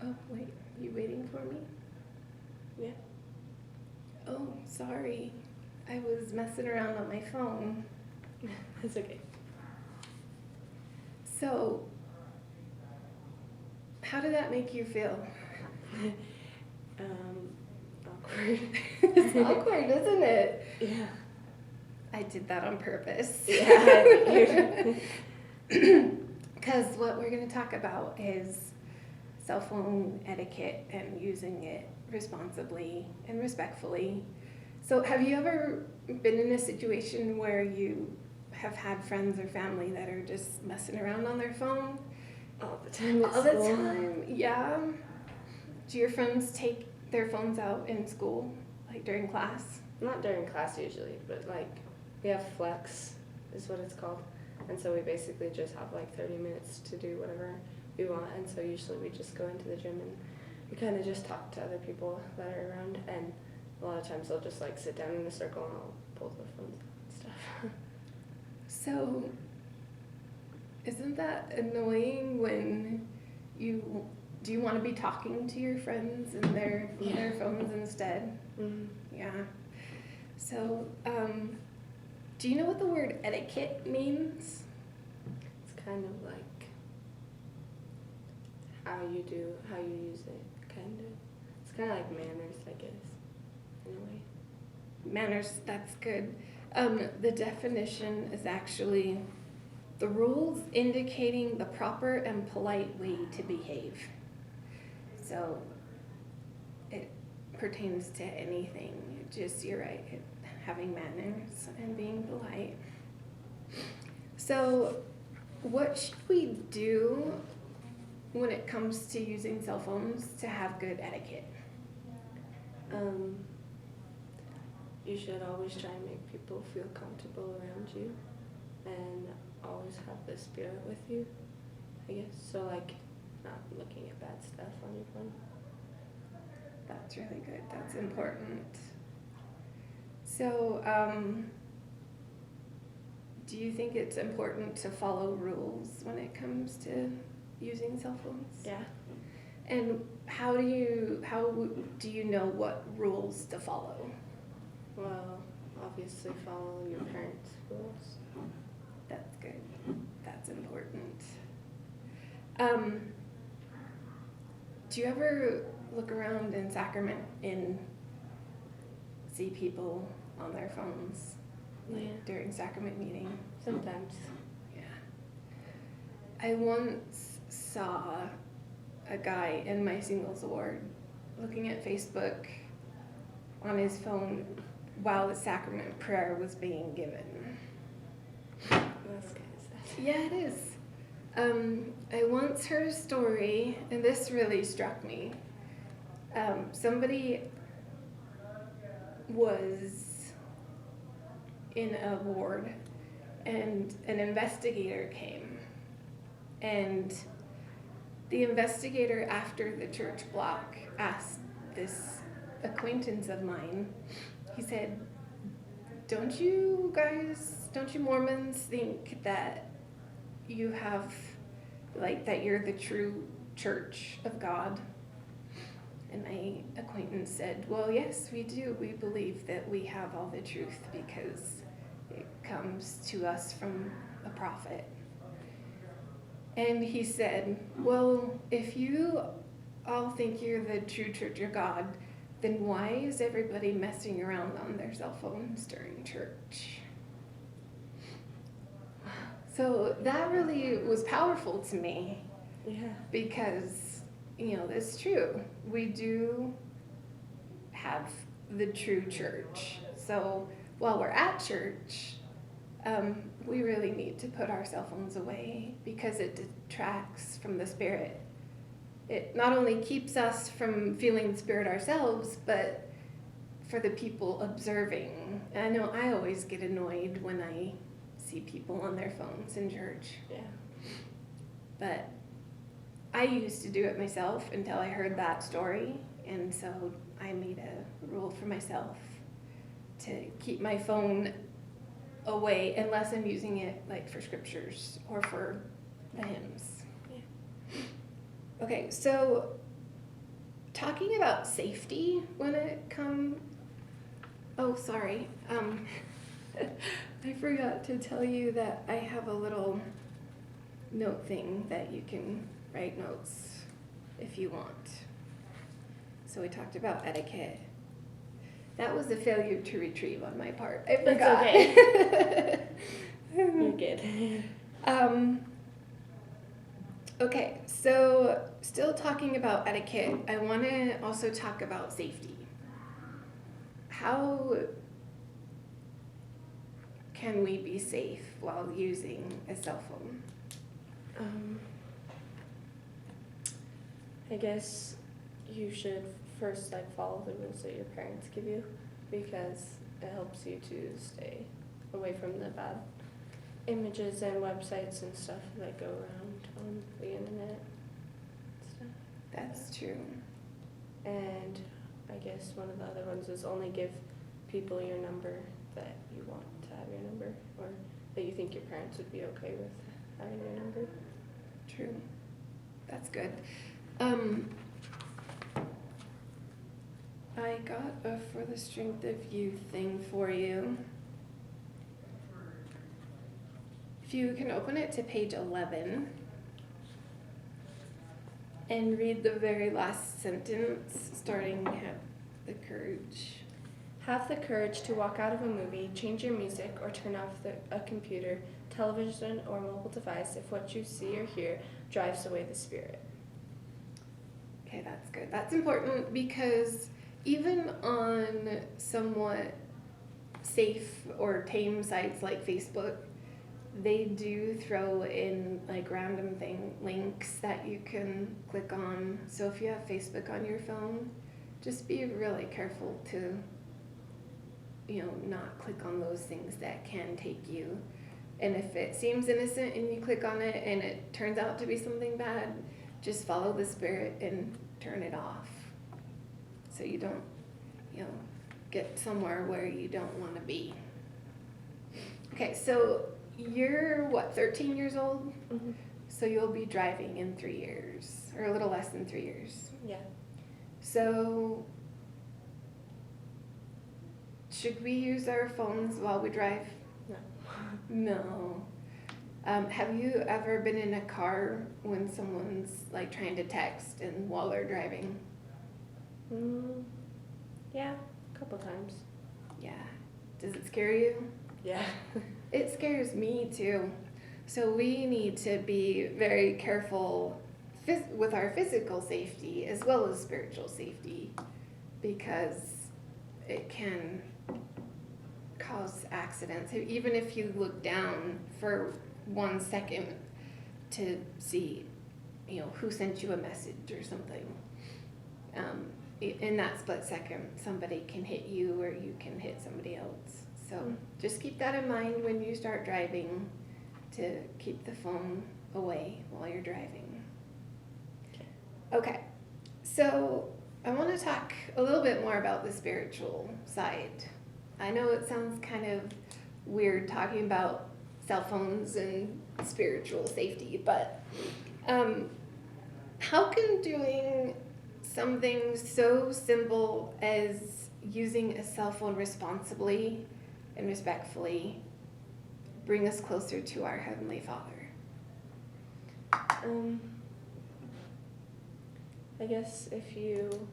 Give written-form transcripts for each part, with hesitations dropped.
Oh, wait, you waiting for me? Yeah. Oh, sorry. I was messing around on my phone. That's okay. So, how did that make you feel? Awkward. It's awkward, isn't it? Yeah. I did that on purpose. Yeah. Because what we're going to talk about is cell phone etiquette and using it responsibly and respectfully. So have you ever been in a situation where you have had friends or family that are just messing around on their phone? All the time at All the school. time, yeah. Do your friends take their phones out in school, like during class? Not during class usually, but like we have flex is what it's called. And so we basically just have like 30 minutes to do whatever we want. And so usually we just go into the gym and we kind of just talk to other people that are around. And a lot of times they'll just like sit down in a circle and I'll pull the phones out and stuff. So, isn't that annoying when do you want to be talking to your friends and their phones instead? Mm-hmm. Yeah. So, do you know what the word etiquette means? It's kind of like how you use it, kind of. It's kind of like manners, I guess, in a way. Manners, that's good. The definition is actually the rules indicating the proper and polite way to behave. So it pertains to anything. Just, you're right, having manners and being polite. So what should we do when it comes to using cell phones to have good etiquette? You should always try and make people feel comfortable around you and always have the spirit with you, I guess. So like not looking at bad stuff on your phone. That's really good. That's important. So, do you think it's important to follow rules when it comes to using cell phones? Yeah. And how do you know what rules to follow? Well, obviously follow your parents' rules. That's good. That's important. Do you ever look around in Sacrament and see people on their phones, like during Sacrament meeting? Sometimes. Yeah. I once saw a guy in my singles ward looking at Facebook on his phone while the sacrament prayer was being given. That's kind of sad. Yeah, it is. I once heard a story, and this really struck me. Somebody was in a ward, and an investigator came. And the investigator, after the church block, asked this acquaintance of mine, he said, don't you Mormons think that you have, like, that you're the true church of God? And my acquaintance said, well, yes, we do. We believe that we have all the truth because it comes to us from a prophet. And he said, well, if you all think you're the true church of God, then why is everybody messing around on their cell phones during church? So that really was powerful to me. Yeah. Because, that's true. We do have the true church. So while we're at church, we really need to put our cell phones away because it detracts from the Spirit. It not only keeps us from feeling the Spirit ourselves, but for the people observing. And I know I always get annoyed when I see people on their phones in church. Yeah. But I used to do it myself until I heard that story, and so I made a rule for myself to keep my phone away unless I'm using it like for scriptures or for the hymns. Yeah. Okay, so talking about safety when it comes. Oh, sorry. I forgot to tell you that I have a little note thing that you can write notes if you want. So we talked about etiquette. That was a failure to retrieve on my part. I forgot. It's okay. You're good. Okay, so still talking about etiquette, I want to also talk about safety. How can we be safe while using a cell phone? I guess you should first follow the rules that your parents give you, because it helps you to stay away from the bad images and websites and stuff that go around on the internet and stuff. That's true. And I guess one of the other ones is only give people your number that you want to have your number, or that you think your parents would be okay with having your number. True. That's good. I got a For the Strength of You thing for you. If you can open it to page 11 and read the very last sentence, starting at the courage. Have the courage to walk out of a movie, change your music, or turn off a computer, television, or mobile device if what you see or hear drives away the spirit. Okay, that's good. That's important because even on somewhat safe or tame sites like Facebook, they do throw in random links that you can click on. So if you have Facebook on your phone, just be really careful to not click on those things that can take you. And if it seems innocent and you click on it and it turns out to be something bad, just follow the spirit and turn it off, so you don't get somewhere where you don't want to be. Okay, so you're 13 years old? Mm-hmm. So you'll be driving in 3 years, or a little less than 3 years. Yeah. So should we use our phones while we drive? No. No. Have you ever been in a car when someone's trying to text and while they're driving? Yeah, a couple times. Yeah. Does it scare you? Yeah. It scares me too. So we need to be very careful with our physical safety as well as spiritual safety, because it can cause accidents. Even if you look down for 1 second to see, who sent you a message or something. In that split second, somebody can hit you or you can hit somebody else. So just keep that in mind when you start driving, to keep the phone away while you're driving. Okay, so I want to talk a little bit more about the spiritual side. I know it sounds kind of weird talking about cell phones and spiritual safety, but how can doing something so simple as using a cell phone responsibly and respectfully bring us closer to our Heavenly Father? I guess if you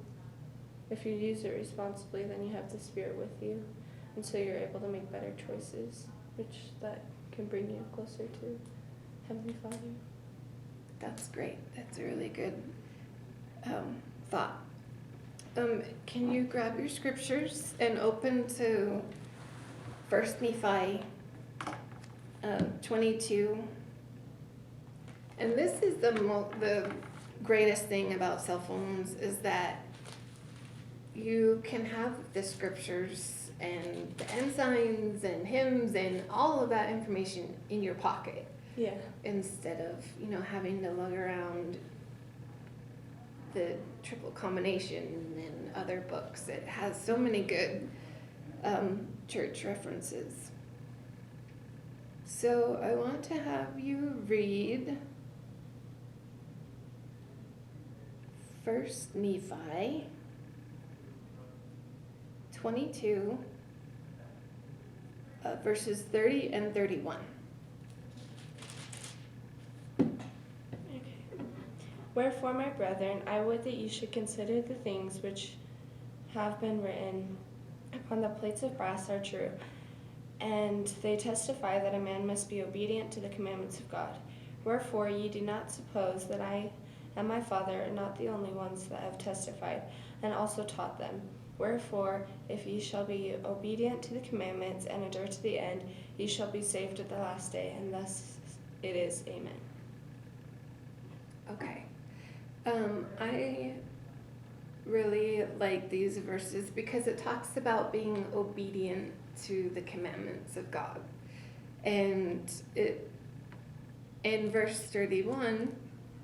use it responsibly, then you have the Spirit with you, and so you're able to make better choices, which that can bring you closer to Heavenly Father. That's great. That's a really good thought. Can you grab your scriptures and open to 1 Nephi 22? And this is the greatest thing about cell phones, is that you can have the scriptures and the ensigns and hymns and all of that information in your pocket. Yeah. Instead of, having to lug around the triple combination and other books. It has so many good church references. So I want to have you read First Nephi 22, verses 30 and 31. Okay. Wherefore, my brethren, I would that ye should consider the things which have been written upon the plates of brass are true, and they testify that a man must be obedient to the commandments of God. Wherefore ye do not suppose that I and my Father are not the only ones that have testified, and also taught them. Wherefore, if ye shall be obedient to the commandments and endure to the end, ye shall be saved at the last day. And thus it is. Amen. Okay. I really like these verses because it talks about being obedient to the commandments of God. And in verse 31,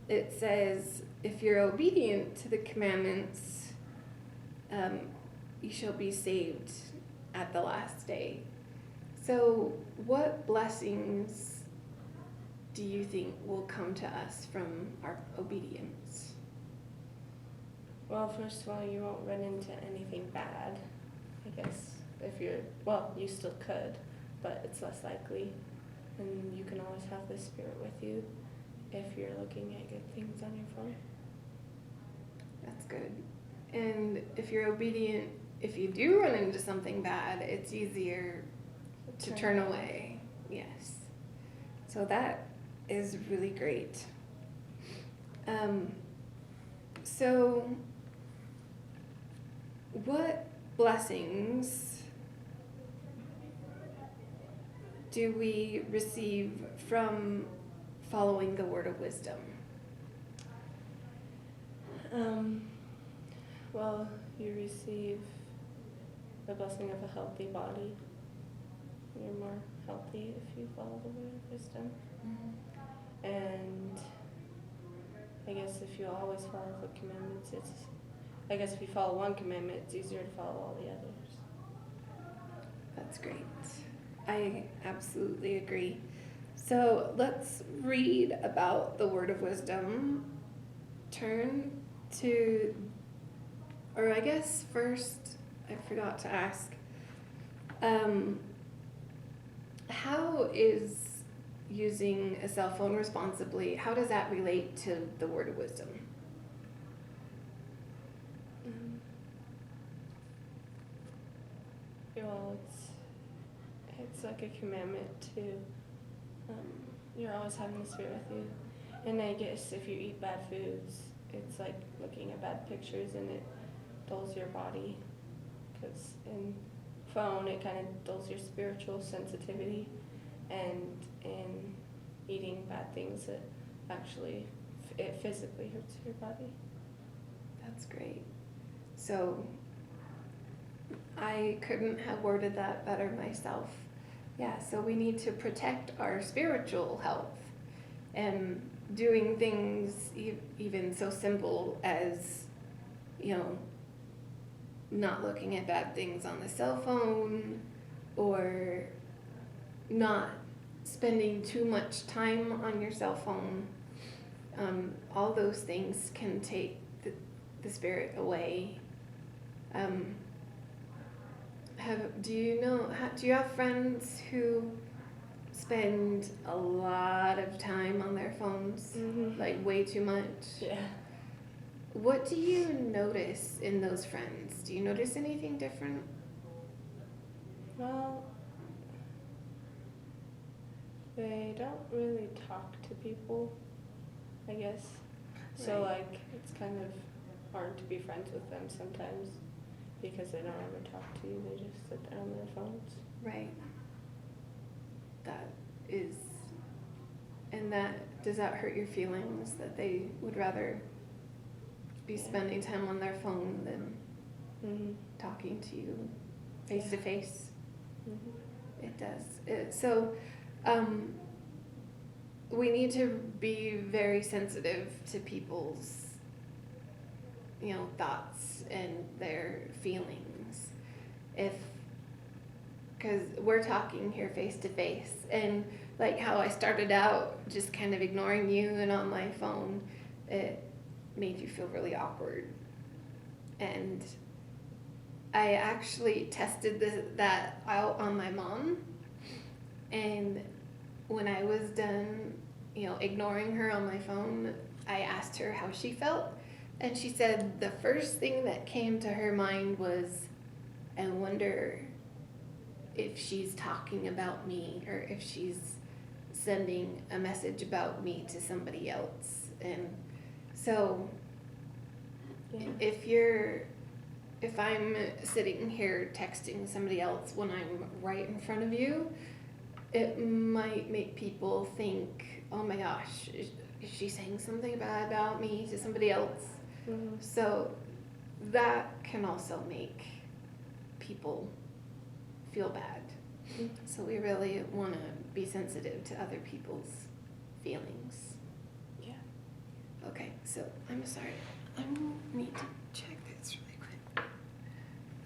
it says, if you're obedient to the commandments, you shall be saved at the last day. So what blessings do you think will come to us from our obedience? Well, first of all, you won't run into anything bad, I guess. If you're, well, you still could, but it's less likely. And you can always have the Spirit with you if you're looking at good things on your phone. That's good. And if you're obedient, if you do run into something bad, it's easier to turn away. Yes. So that is really great. So what blessings do we receive from following the word of wisdom? Well, you receive the blessing of a healthy body. You're more healthy if you follow the word of wisdom. Mm-hmm. And I guess if you always follow the commandments, I guess if you follow one commandment, it's easier to follow all the others. That's great. I absolutely agree. So let's read about the word of wisdom. Turn to, or I guess first, I forgot to ask, how is using a cell phone responsibly, how does that relate to the word of wisdom? Well, it's like a commandment to, you're always having the Spirit with you. And I guess if you eat bad foods, it's like looking at bad pictures and it dulls your body. Because in phone, it kind of dulls your spiritual sensitivity. And in eating bad things, it actually, it physically hurts your body. That's great. So I couldn't have worded that better myself. Yeah, so we need to protect our spiritual health and doing things even so simple as, not looking at bad things on the cell phone or not spending too much time on your cell phone. All those things can take the spirit away. Do you have friends who spend a lot of time on their phones? Mm-hmm. Like way too much? Yeah. What do you notice in those friends? Do you notice anything different? Well, they don't really talk to people, I guess. So like it's kind of hard to be friends with them sometimes because they don't ever talk to you, they just sit there on their phones. Right. Does that hurt your feelings that they would rather be spending time on their phone than talking to you face to face? It does. So we need to be very sensitive to people's thoughts and their feelings, because we're talking here face to face, and like how I started out just kind of ignoring you and on my phone, made you feel really awkward. And I actually tested that out on my mom. And when I was done, ignoring her on my phone, I asked her how she felt. And she said the first thing that came to her mind was, I wonder if she's talking about me or if she's sending a message about me to somebody else. And so if I'm sitting here texting somebody else when I'm right in front of you, it might make people think, oh my gosh, is she saying something bad about me to somebody else? Mm-hmm. So that can also make people feel bad. Mm-hmm. So we really want to be sensitive to other people's feelings. Yeah. Okay, so I'm sorry. I need to check this really quick.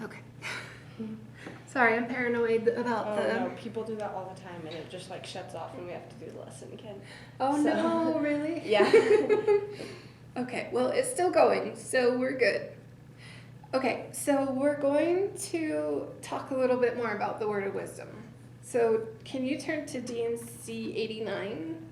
Okay. Sorry, I'm paranoid about No, people do that all the time, and it just like shuts off, and we have to do the lesson again. Oh So- no, really? Yeah. Okay, well, it's still going, so we're good. Okay, so we're going to talk a little bit more about the word of wisdom. So can you turn to D&C 89?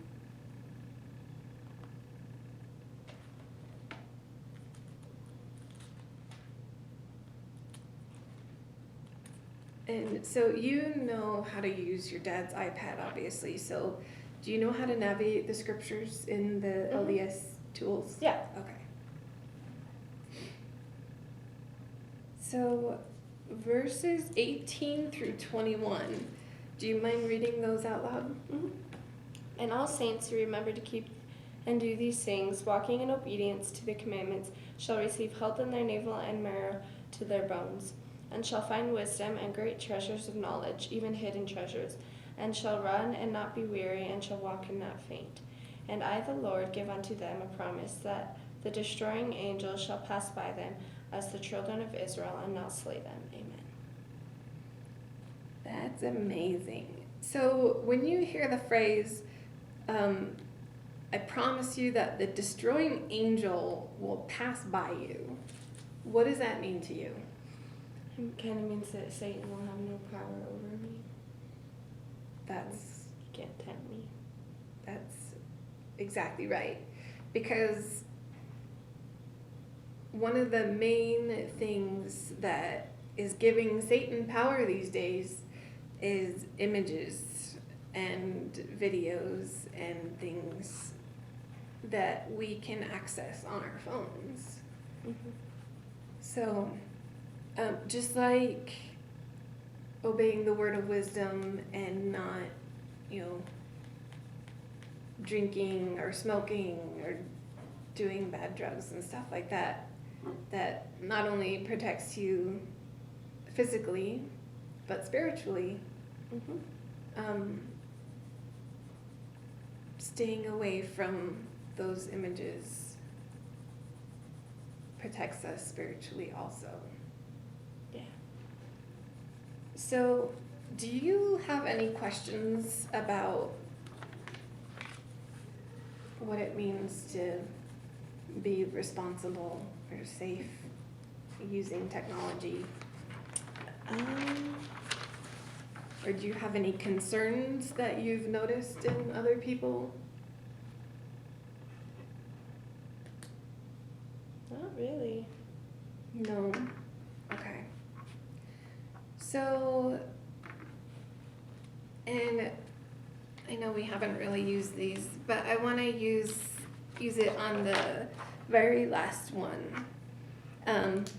And so you know how to use your dad's iPad, obviously. So do you know how to navigate the scriptures in the LDS tools? Yeah. Okay. So verses 18 through 21, do you mind reading those out loud? Mm-hmm. And all saints who remember to keep and do these things, walking in obedience to the commandments, shall receive health in their navel and marrow to their bones, and shall find wisdom and great treasures of knowledge, even hidden treasures, and shall run and not be weary, and shall walk and not faint. And I, the Lord, give unto them a promise that the destroying angel shall pass by them as the children of Israel, and not slay them. Amen. That's amazing. So when you hear the phrase, I promise you that the destroying angel will pass by you, what does that mean to you? It kind of means that Satan will have no power over me. That's He can't tempt me. That's exactly right. Because one of the main things that is giving Satan power these days is images and videos and things that we can access on our phones. Mm-hmm. So, just like obeying the word of wisdom and not, drinking or smoking or doing bad drugs and stuff like that, that not only protects you physically, but spiritually. Mm-hmm. Staying away from those images protects us spiritually also. Yeah. So, do you have any questions about what it means to be responsible or safe using technology? Or do you have any concerns that you've noticed in other people? Not really. No. Okay. So, and I know we haven't really used these, but I want to use it on the very last one. It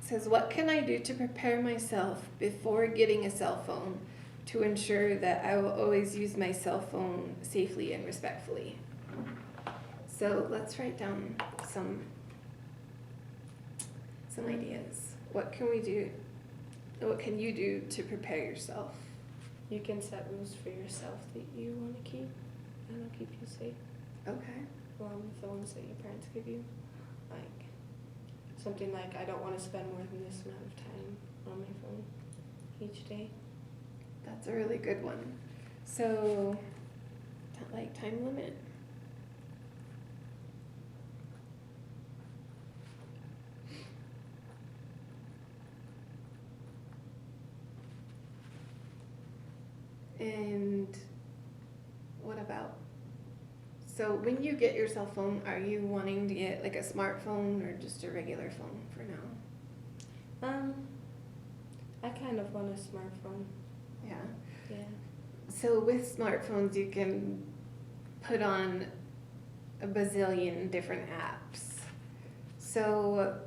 says, what can I do to prepare myself before getting a cell phone to ensure that I will always use my cell phone safely and respectfully? So let's write down some ideas. What can we do? What can you do to prepare yourself? You can set rules for yourself that you want to keep, and it'll keep you safe, Okay. along with the ones that your parents give you. Like, something like, I don't want to spend more than this amount of time on my phone each day. That's a really good one. So, like time limit. And what about, so when you get your cell phone, are you wanting to get like a smartphone or just a regular phone for now? I kind of want a smartphone. Yeah. Yeah. So with smartphones, you can put on a bazillion different apps. So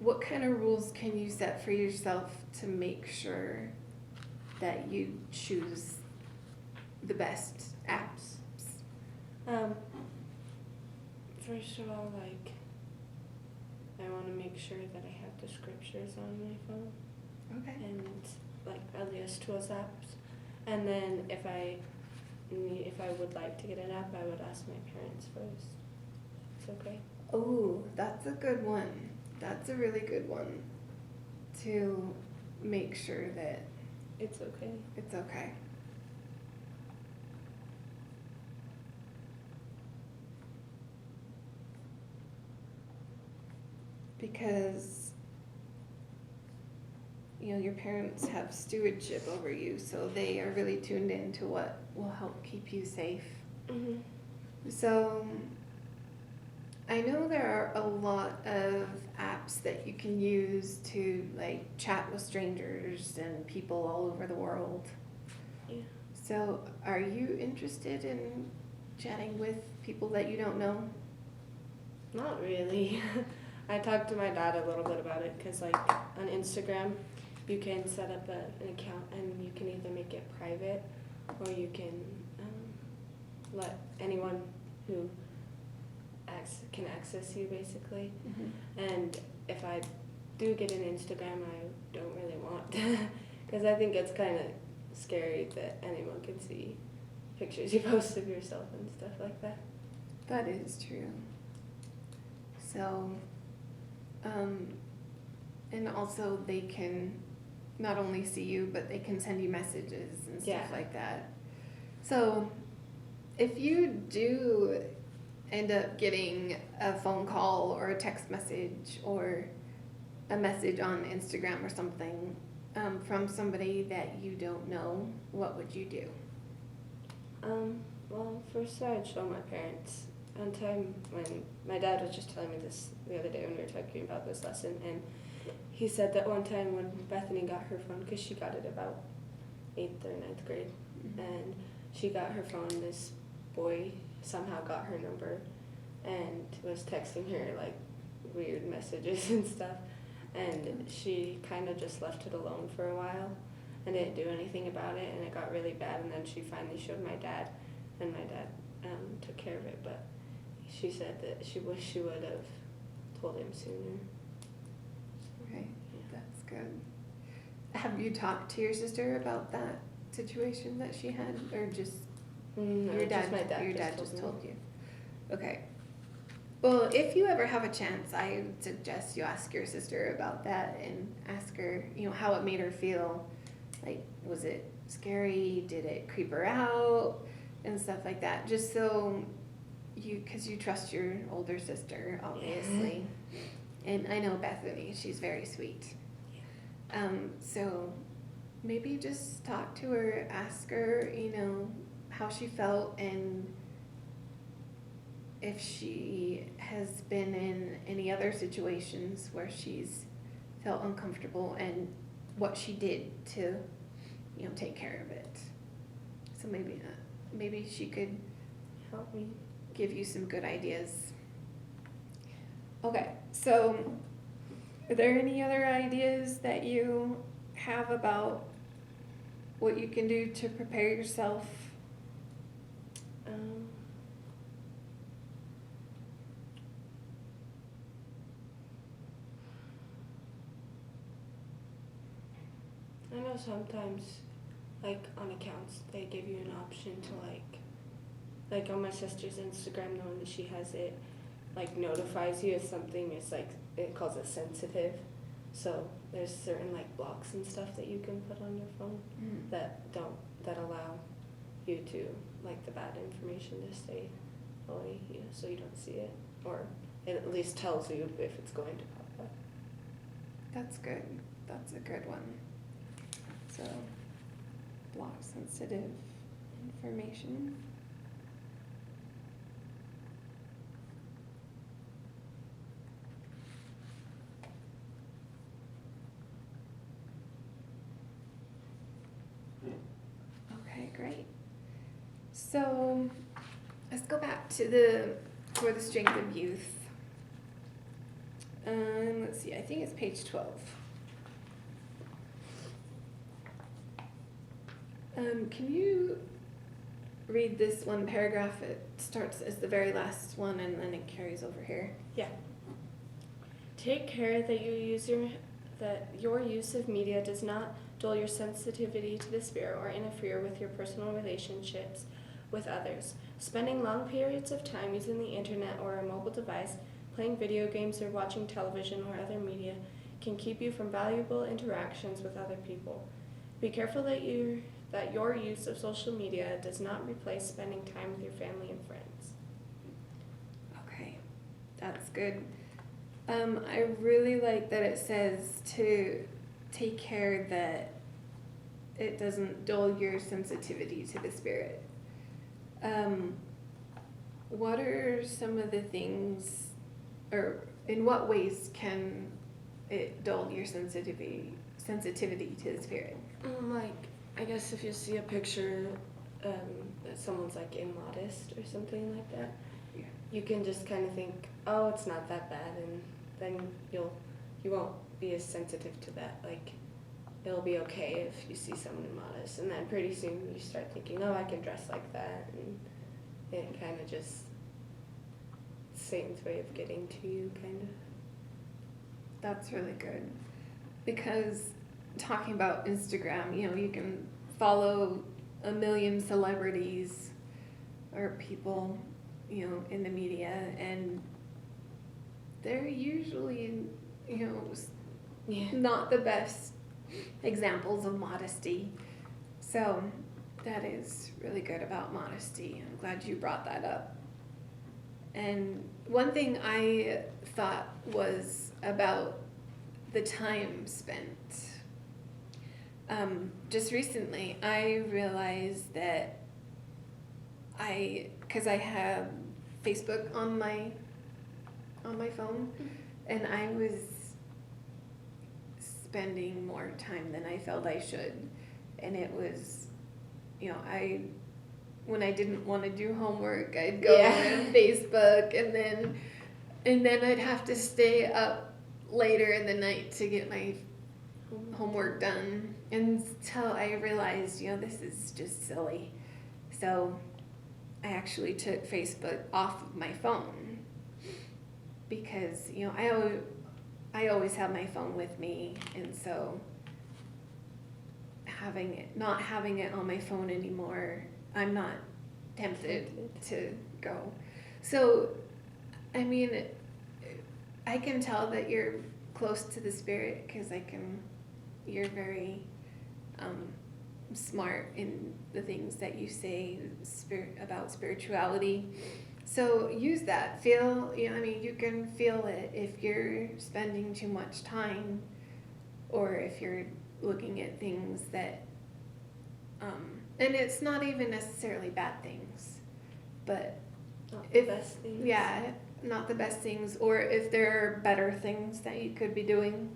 what kind of rules can you set for yourself to make sure that you choose the best apps? First of all, like, I want to make sure that I have the scriptures on my phone. Okay. And like Elias tools apps. And then if I would like to get an app, I would ask my parents first. It's okay. Oh, that's a good one. That's a really good one to make sure that It's okay. it's okay. Because, you know, your parents have stewardship over you, so they are really tuned in to what will help keep you safe. Mhm. So, I know there are a lot of apps that you can use to like chat with strangers and people all over the world. Yeah. So, are you interested in chatting with people that you don't know? Not really. I talked to my dad a little bit about it because, like, on Instagram, you can set up an account and you can either make it private or you can let anyone who can access you, basically. Mm-hmm. And if I do get an Instagram, I don't really want because I think it's kind of scary that anyone can see pictures you post of yourself and stuff like that. That is true. So, and also they can not only see you, but they can send you messages and stuff Yeah. like that. So, if you do end up getting a phone call or a text message or a message on Instagram or something from somebody that you don't know, what would you do? Well, first I'd show my parents. One time when my dad was just telling me this the other day when we were talking about this lesson, and he said that one time when Bethany got her phone, because she got it about 8th or 9th grade, and she got her phone, this boy somehow got her number and was texting her like weird messages and stuff, and she kind of just left it alone for a while and didn't do anything about it, and it got really bad, and then she finally showed my dad, and my dad took care of it, but she said that she wished she would have told him sooner. Right, Yeah. that's good. Have you talked to your sister about that situation that she had, or just No, your dad? just my dad. Your dad just me. told you. Okay. Well, if you ever have a chance, I would suggest you ask your sister about that and ask her, you know, how it made her feel. Like, was it scary? Did it creep her out? And stuff like that. Just so because you trust your older sister, obviously. And I know Bethany, she's very sweet. So maybe just talk to her, ask her, you know, how she felt and if she has been in any other situations where she's felt uncomfortable and what she did to, you know, take care of it. So maybe she could Help me. give you some good ideas. Okay, so are there any other ideas that you have about what you can do to prepare yourself? I know sometimes, like on accounts, they give you an option to like on my sister's Instagram, the one that she has, it like notifies you if something is like, it calls it sensitive. So there's certain like blocks and stuff that you can put on your phone that allow you to, like, the bad information to stay away, you know, so you don't see it, or it at least tells you if it's going to pop up. That's good. That's a good one. So, blocks sensitive information. Okay, great. So let's go back to for the strength of youth. Let's see, I think it's page 12. Can you read this one paragraph? It starts as the very last one and then it carries over here. Yeah. Take care that your use of media does not dull your sensitivity to the Spirit or interfere with your personal relationships with others. Spending long periods of time using the internet or a mobile device, playing video games or watching television or other media can keep you from valuable interactions with other people. Be careful that your use of social media does not replace spending time with your family and friends. Okay, that's good. I really like that it says to take care that it doesn't dull your sensitivity to the Spirit. What are some of the things, or in what ways can it dull your sensitivity to the Spirit? Like, I guess if you see a picture that someone's like immodest or something like that, Yeah. you can just kind of think, oh, it's not that bad, and then you won't be as sensitive to that. Like, it'll be okay if you see someone immodest, and then pretty soon you start thinking, oh, I can dress like that, and it kind of just Satan's way of getting to you, kind of. That's really good, because talking about Instagram, you can follow a million celebrities or people, in the media, and they're usually, not the best examples of modesty. So that is really good about modesty. I'm glad you brought that up. And one thing I thought was about the time spent. Just recently, I realized that because I have Facebook on my phone, and I was spending more time than I felt I should, and it was, when I didn't want to do homework, I'd go on Facebook, and then I'd have to stay up later in the night to get my homework done, until I realized, this is just silly. So I actually took Facebook off of my phone, because I always have my phone with me, and so not having it on my phone anymore, I'm not tempted to go. So, I mean, I can tell that you're close to the Spirit, because you're very smart in the things that you say about spirituality. So use that. You can feel it if you're spending too much time, or if you're looking at things that, and it's not even necessarily bad things, but not the best things. Yeah, not the best things, or if there are better things that you could be doing.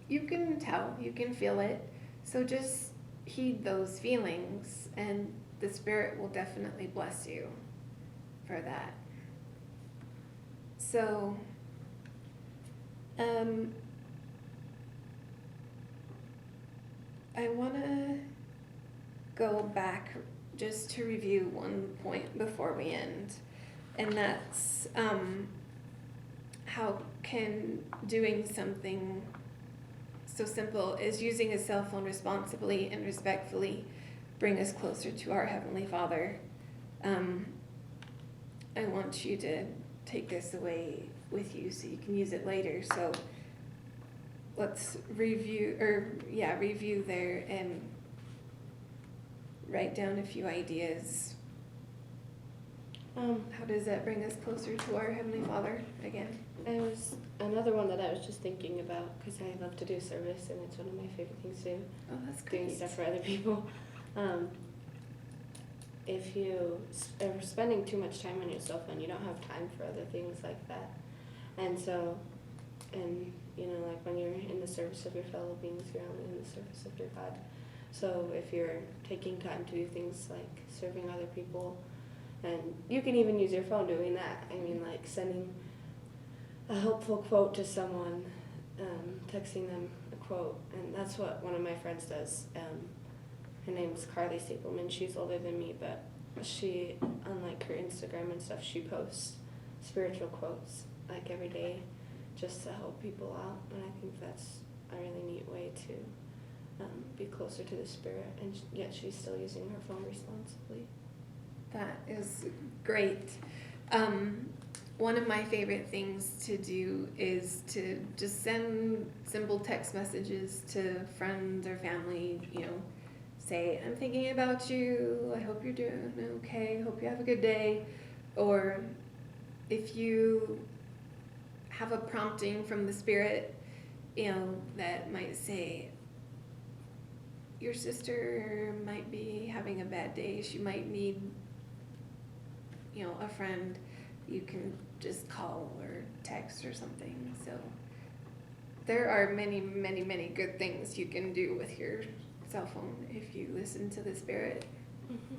You can tell, you can feel it. So just heed those feelings, and the Spirit will definitely bless you for that. So, I want to go back just to review one point before we end, and that's how can doing something so simple as using a cell phone responsibly and respectfully bring us closer to our Heavenly Father. I want you to take this away with you so you can use it later. So let's review there and write down a few ideas. How does that bring us closer to our Heavenly Father again? It was another one that I was just thinking about because I love to do service and it's one of my favorite things to do. Oh, that's Doing great. stuff for other people. If you are spending too much time on your cell phone, you don't have time for other things like that. And so, and you know, like when you're in the service of your fellow beings, you're only in the service of your God. So if you're taking time to do things like serving other people, and you can even use your phone doing that. I mean, like sending a helpful quote to someone, texting them a quote, and that's what one of my friends does. Her name's Carly Stapleman. She's older than me, but she, on like her Instagram and stuff, she posts spiritual quotes like every day, just to help people out. And I think that's a really neat way to be closer to the Spirit, and yet she's still using her phone responsibly. That is great. One of my favorite things to do is to just send simple text messages to friends or family, you know, say, I'm thinking about you, I hope you're doing okay, hope you have a good day. Or if you have a prompting from the Spirit, you know, that might say, your sister might be having a bad day, she might need, you know, a friend, you can just call or text or something. So there are many, many, many good things you can do with your cell phone if you listen to the Spirit. Mm-hmm.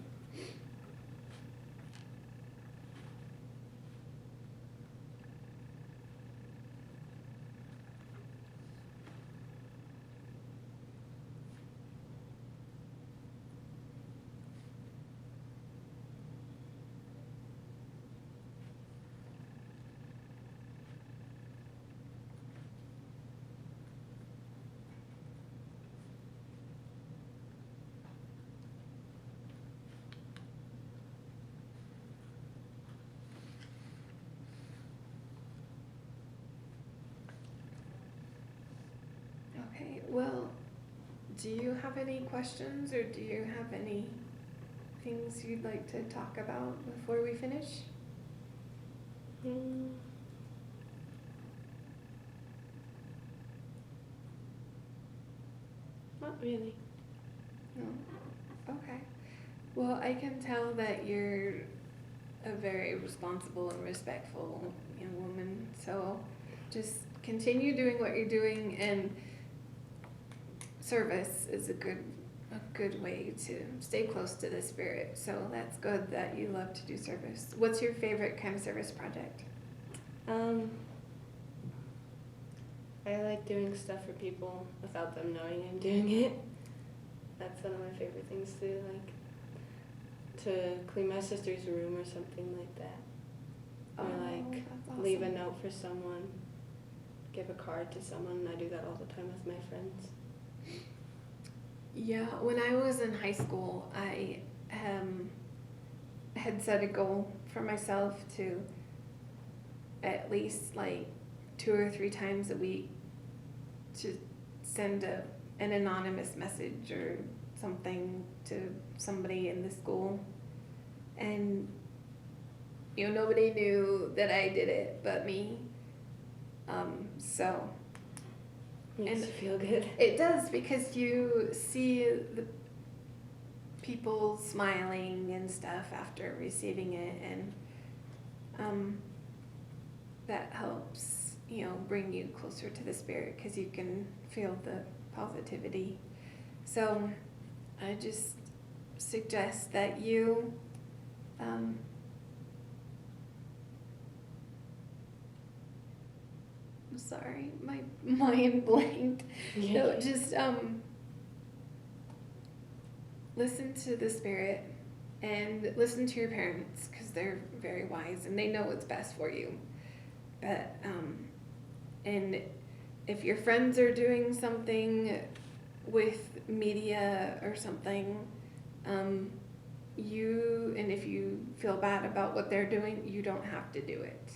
Okay, well, do you have any questions or do you have any things you'd like to talk about before we finish? Not really. No? Okay. Well, I can tell that you're a very responsible and respectful young woman, so just continue doing what you're doing, and service is a good way to stay close to the Spirit. So that's good that you love to do service. What's your favorite kind of service project? I like doing stuff for people without them knowing I'm doing it. That's one of my favorite things to do, like to clean my sister's room or something like that. Or like that's awesome. leave a note for someone, give a card to someone. I do that all the time with my friends. Yeah, when I was in high school, I had set a goal for myself to at least like 2 or 3 times a week to send an anonymous message or something to somebody in the school. And, you know, nobody knew that I did it but me. So... Makes And you feel good. It does, because you see the people smiling and stuff after receiving it, and that helps, you know, bring you closer to the Spirit because you can feel the positivity. So I just suggest that you I'm sorry, my mind blanked. Yeah. No, just listen to the Spirit and listen to your parents because they're very wise and they know what's best for you. But and if your friends are doing something with media or something, and if you feel bad about what they're doing, you don't have to do it.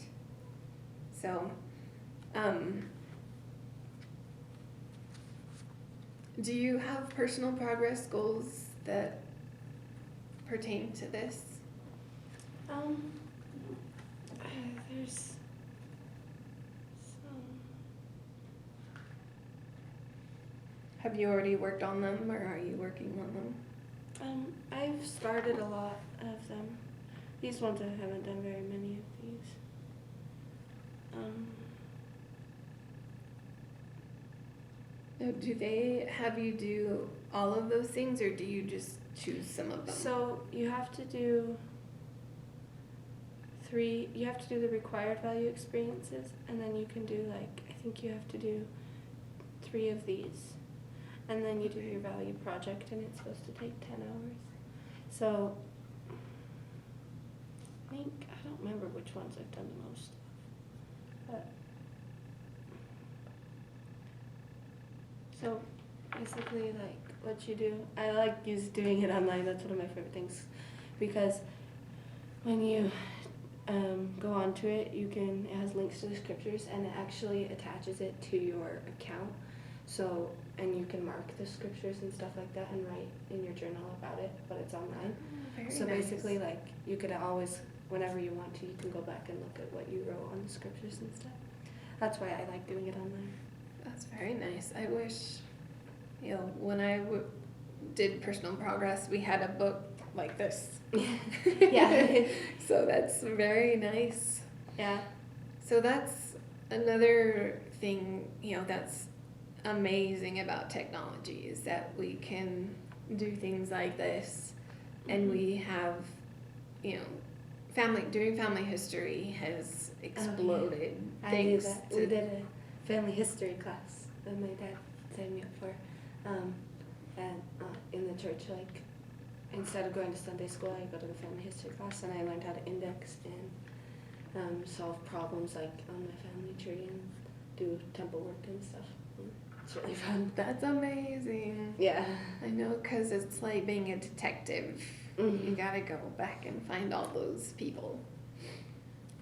So, do you have personal progress goals that pertain to this? There's some. Have you already worked on them, or are you working on them? I've started a lot of them. These ones I haven't done very many of these. Do they have you do all of those things, or do you just choose some of them? So you have to do you have to do the required value experiences, and then you can do I think you have to do 3 of these. And then you do your value project, and it's supposed to take 10 hours. So I don't remember which ones I've done the most of. But so basically, what you do, I like doing it online. That's one of my favorite things, because when you go onto it, it has links to the scriptures, and it actually attaches it to your account. So, and you can mark the scriptures and stuff like that and write in your journal about it, but it's online. So nice. basically, you could always, whenever you want to, you can go back and look at what you wrote on the scriptures and stuff. That's why I like doing it online. That's very nice. I wish, when I did personal progress, we had a book like this. Yeah. So that's very nice. Yeah. So that's another thing, that's amazing about technology, is that we can do things like this, and we have, doing family history has exploded. I did that. We did a family history class that my dad signed me up for, in the church. Instead of going to Sunday school, I go to the family history class, and I learned how to index and solve problems on my family tree and do temple work and stuff. It's really fun. That's amazing. Yeah. I know, because it's like being a detective. Mm-hmm. You gotta go back and find all those people.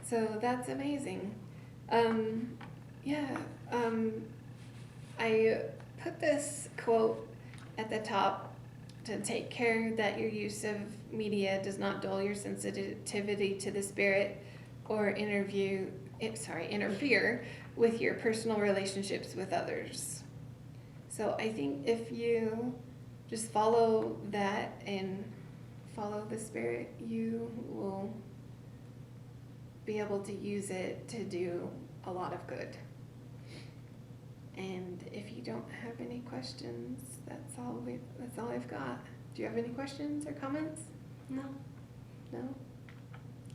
So that's amazing. I put this quote at the top: to take care that your use of media does not dull your sensitivity to the Spirit or interfere with your personal relationships with others. So I think if you just follow that and follow the Spirit, you will be able to use it to do a lot of good. And if you don't have any questions, that's all I've got. Do you have any questions or comments? No. No?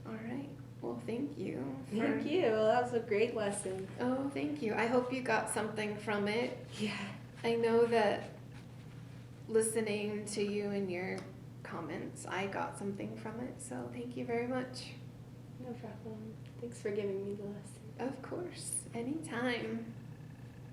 All right. Well, thank you. Thank you. That was a great lesson. Oh, thank you. I hope you got something from it. Yeah. I know that listening to you and your comments, I got something from it. So thank you very much. No problem. Thanks for giving me the lesson. Of course. Anytime.